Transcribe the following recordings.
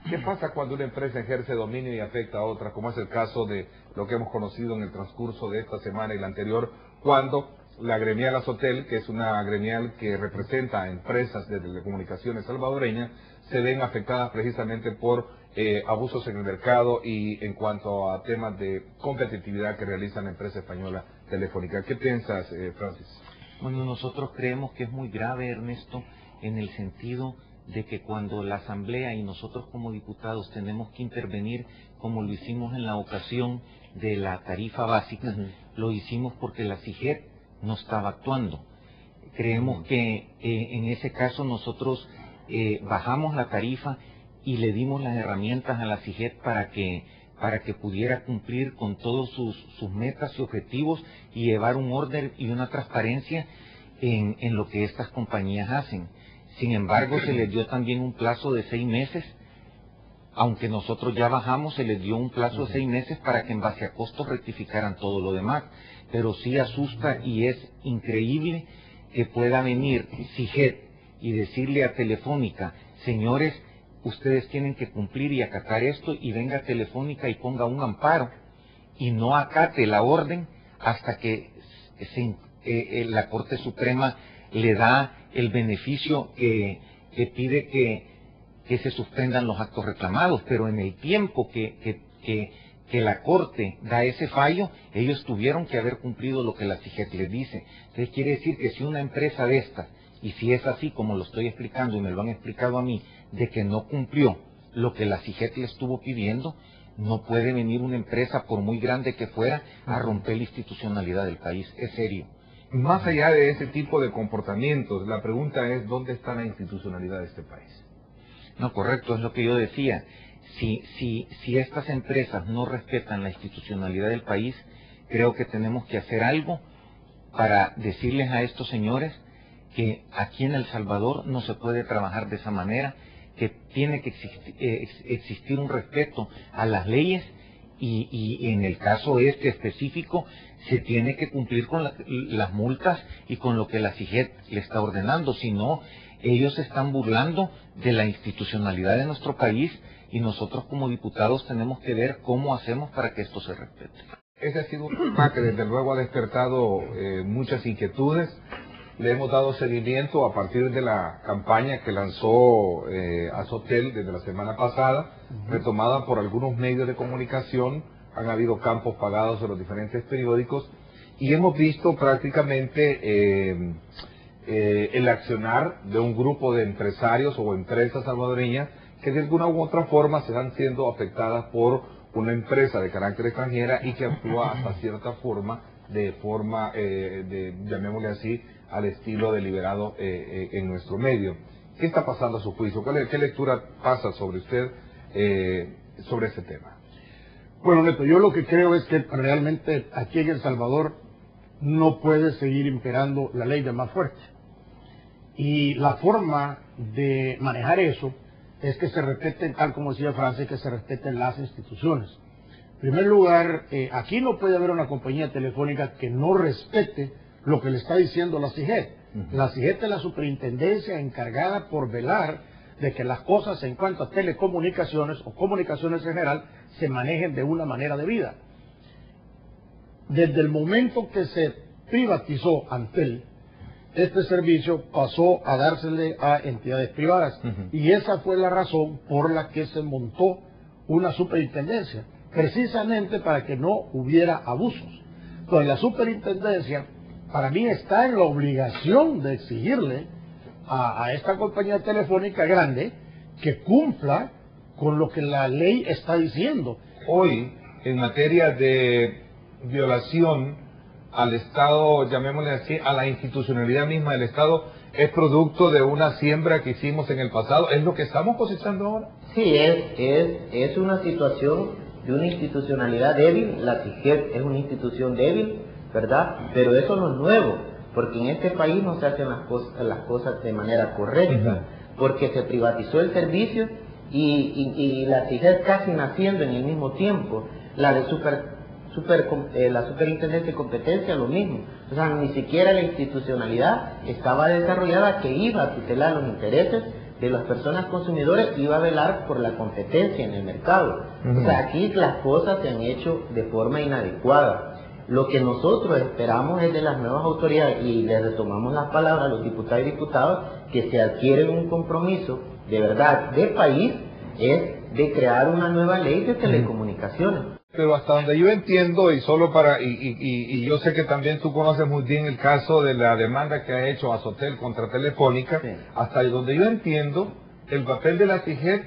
¿Qué pasa cuando una empresa ejerce dominio y afecta a otra, como es el caso de lo que hemos conocido en el transcurso de esta semana y la anterior, cuando la gremial Azotel, que es una gremial que representa a empresas de telecomunicaciones salvadoreñas, se ven afectadas precisamente por abusos en el mercado y en cuanto a temas de competitividad que realiza la empresa española Telefónica? ¿Qué piensas, Francis? Bueno, nosotros creemos que es muy grave, Ernesto, en el sentido de que cuando la Asamblea y nosotros como diputados tenemos que intervenir, como lo hicimos en la ocasión de la tarifa básica, lo hicimos porque la CIGET no estaba actuando. Creemos que en ese caso nosotros bajamos la tarifa y le dimos las herramientas a la CIGET para que pudiera cumplir con todos sus metas y objetivos y llevar un orden y una transparencia en lo que estas compañías hacen. Sin embargo, se les dio también un plazo de 6 meses, aunque nosotros ya bajamos, se les dio un plazo de 6 meses para que en base a costos rectificaran todo lo demás. Pero sí asusta y es increíble que pueda venir CIGET y decirle a Telefónica, señores, ustedes tienen que cumplir y acatar esto, y venga Telefónica y ponga un amparo y no acate la orden hasta que la Corte Suprema le da el beneficio que pide que se suspendan los actos reclamados. Pero en el tiempo que la Corte da ese fallo, ellos tuvieron que haber cumplido lo que la CIGET les dice. Entonces quiere decir que si una empresa de estas, y si es así como lo estoy explicando y me lo han explicado a mí, de que no cumplió lo que la CIGET le estuvo pidiendo, no puede venir una empresa, por muy grande que fuera, a romper la institucionalidad del país. Es serio. Más allá de ese tipo de comportamientos, la pregunta es, ¿dónde está la institucionalidad de este país? No, correcto, es lo que yo decía. Si estas empresas no respetan la institucionalidad del país, creo que tenemos que hacer algo para decirles a estos señores que aquí en El Salvador no se puede trabajar de esa manera, que tiene que existir un respeto a las leyes y en el caso este específico se tiene que cumplir con las multas y con lo que la CIGET le está ordenando. Si no, ellos se están burlando de la institucionalidad de nuestro país y nosotros como diputados tenemos que ver cómo hacemos para que esto se respete. Ese ha sido un tema que desde luego ha despertado muchas inquietudes. Le hemos dado seguimiento a partir de la campaña que lanzó Azotel desde la semana pasada, retomada por algunos medios de comunicación. Han habido campos pagados en los diferentes periódicos y hemos visto prácticamente el accionar de un grupo de empresarios o empresas salvadoreñas que de alguna u otra forma se están siendo afectadas por una empresa de carácter extranjera y que actúa hasta cierta forma, llamémosle así, al estilo deliberado en nuestro medio. ¿Qué está pasando a su juicio? ¿Qué lectura pasa sobre usted sobre ese tema? Bueno, Neto, yo lo que creo es que realmente aquí en El Salvador no puede seguir imperando la ley del más fuerte. Y la forma de manejar eso es que se respeten, tal como decía Francis, que se respeten las instituciones. En primer lugar, aquí no puede haber una compañía telefónica que no respete lo que le está diciendo la CIGET. La CIGET es la superintendencia encargada por velar de que las cosas en cuanto a telecomunicaciones o comunicaciones en general se manejen de una manera debida. Desde el momento que se privatizó Antel, este servicio pasó a dársele a entidades privadas y esa fue la razón por la que se montó una superintendencia, precisamente para que no hubiera abusos. Entonces la superintendencia para mí está en la obligación de exigirle a esta compañía telefónica grande que cumpla con lo que la ley está diciendo. Hoy, en materia de violación al Estado, llamémosle así, a la institucionalidad misma del Estado, ¿es producto de una siembra que hicimos en el pasado? ¿Es lo que estamos cosechando ahora? Sí, es una situación de una institucionalidad débil. La CIGET es una institución débil, ¿verdad? Pero eso no es nuevo, porque en este país no se hacen las cosas de manera correcta, porque se privatizó el servicio y la CIGET casi naciendo en el mismo tiempo, la superintendencia de competencia lo mismo. O sea, ni siquiera la institucionalidad estaba desarrollada que iba a tutelar los intereses de las personas consumidoras y va a velar por la competencia en el mercado. O sea, aquí las cosas se han hecho de forma inadecuada. Lo que nosotros esperamos es de las nuevas autoridades, y les retomamos las palabras a los diputados y diputadas, que se adquieren un compromiso de verdad de país, es de crear una nueva ley de telecomunicaciones. Pero hasta donde yo entiendo, y solo para, y yo sé que también tú conoces muy bien el caso de la demanda que ha hecho Azotel contra Telefónica, Sí. hasta donde yo entiendo, el papel de la TIJET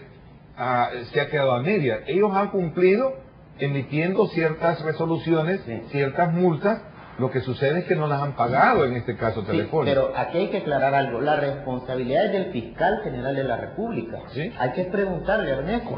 se ha quedado a media. Ellos han cumplido emitiendo ciertas resoluciones, Sí. ciertas multas. Lo que sucede es que no las han pagado en este caso Sí, Telefónica. pero aquí hay que aclarar algo. La responsabilidad es del fiscal general de la República. ¿Sí? Hay que preguntarle, Ernesto.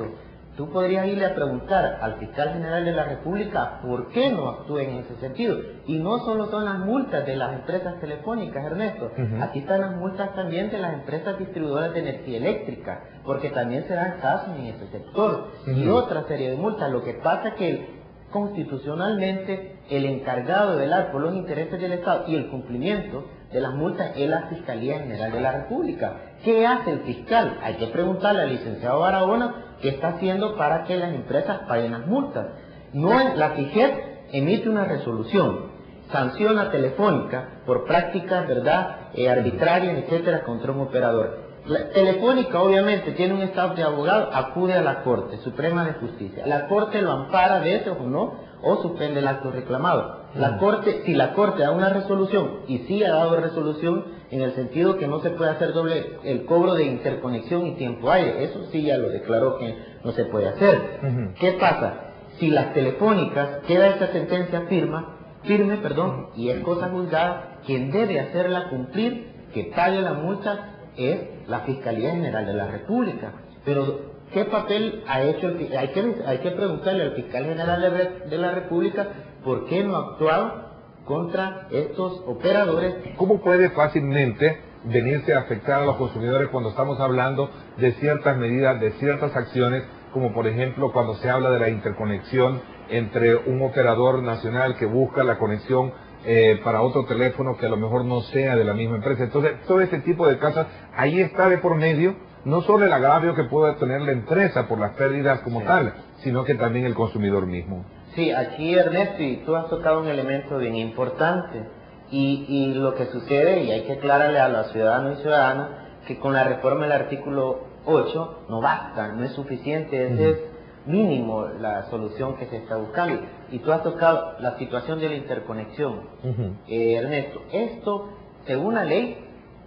Tú podrías irle a preguntar al fiscal general de la República por qué no actúa en ese sentido. Y no solo son las multas de las empresas telefónicas, Ernesto. Aquí están las multas también de las empresas distribuidoras de energía eléctrica, porque también se dan casos en ese sector. Y otra serie de multas. Lo que pasa es que constitucionalmente el encargado de velar por los intereses del Estado y el cumplimiento de las multas es la Fiscalía General de la República. ¿Qué hace el fiscal? Hay que preguntarle al licenciado Barahona qué está haciendo para que las empresas paguen las multas. No es, la FIGET emite una resolución, sanciona a Telefónica por prácticas, ¿verdad?, arbitrarias, etcétera, contra un operador. La Telefónica obviamente tiene un staff de abogados, acude a la Corte Suprema de Justicia. La Corte lo ampara a veces o no, o suspende el acto reclamado. La Corte, si la Corte da una resolución, y sí ha dado resolución en el sentido que no se puede hacer doble el cobro de interconexión y tiempo aire, eso sí ya lo declaró que no se puede hacer. ¿Qué pasa? Si las telefónicas queda esa sentencia firme, y es cosa juzgada, quien debe hacerla cumplir, que pague la multa, es la Fiscalía General de la República. Pero ¿qué papel ha hecho hay que preguntarle al Fiscal General de la República por qué no ha actuado contra estos operadores? ¿Cómo puede fácilmente venirse a afectar a los consumidores cuando estamos hablando de ciertas medidas, de ciertas acciones, como por ejemplo cuando se habla de la interconexión entre un operador nacional que busca la conexión para otro teléfono que a lo mejor no sea de la misma empresa? Entonces, todo este tipo de cosas, ahí está de por medio, no solo el agravio que puede tener la empresa por las pérdidas como tal, sino que también el consumidor mismo. Sí, aquí, Ernesto, y tú has tocado un elemento bien importante, y lo que sucede, y hay que aclararle a los ciudadanos y ciudadanas, que con la reforma del artículo 8 no basta, no es suficiente, ese es mínimo la solución que se está buscando. Y tú has tocado la situación de la interconexión. Ernesto, esto, según la ley,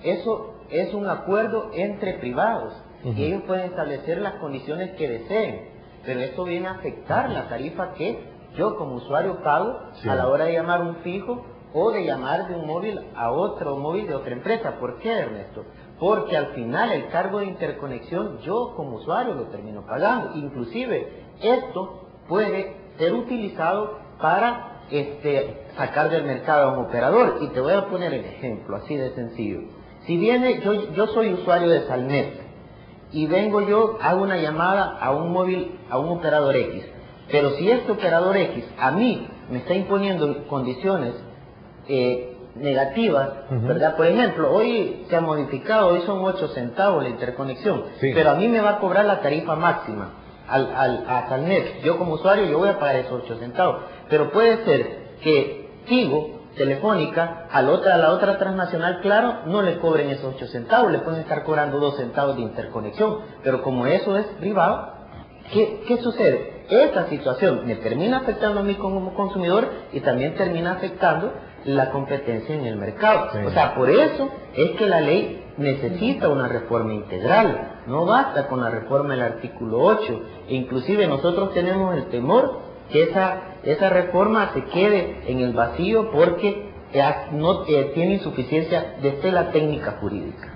eso es un acuerdo entre privados, y ellos pueden establecer las condiciones que deseen, pero esto viene a afectar la tarifa que yo como usuario pago a la hora de llamar un fijo o de llamar de un móvil a otro móvil de otra empresa. ¿Por qué, Ernesto? Porque al final el cargo de interconexión yo como usuario lo termino pagando. Inclusive esto puede ser utilizado para sacar del mercado a un operador. Y te voy a poner el ejemplo así de sencillo. Si viene, yo soy usuario de Salnet y vengo yo, hago una llamada a un móvil, a un operador X, pero si este operador X a mí me está imponiendo condiciones negativas, ¿verdad? Por ejemplo, hoy se ha modificado, hoy son 8 centavos la interconexión, pero a mí me va a cobrar la tarifa máxima a Salnet. Yo como usuario yo voy a pagar esos 8 centavos, pero puede ser que Tigo, Telefónica, a la otra transnacional, claro, no le cobren esos 8 centavos, le pueden estar cobrando 2 centavos de interconexión, pero como eso es privado, ¿qué sucede? Esta situación me termina afectando a mí como consumidor y también termina afectando la competencia en el mercado. O sea, por eso es que la ley necesita una reforma integral, no basta con la reforma del artículo 8, e inclusive nosotros tenemos el temor que esa reforma se quede en el vacío porque no tiene insuficiencia desde la técnica jurídica.